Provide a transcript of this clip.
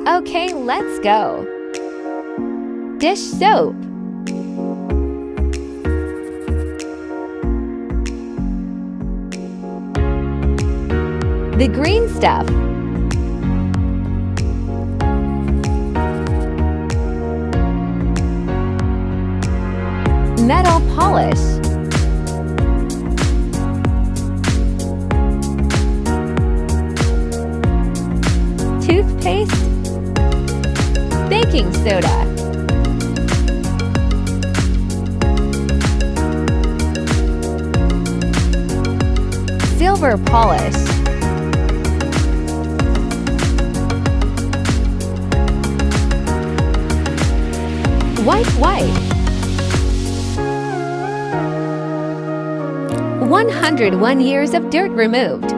Okay, let's go. Dish soap. The green stuff. Metal polish. Toothpaste. Baking soda. Silver polish. White. 101 years of dirt removed.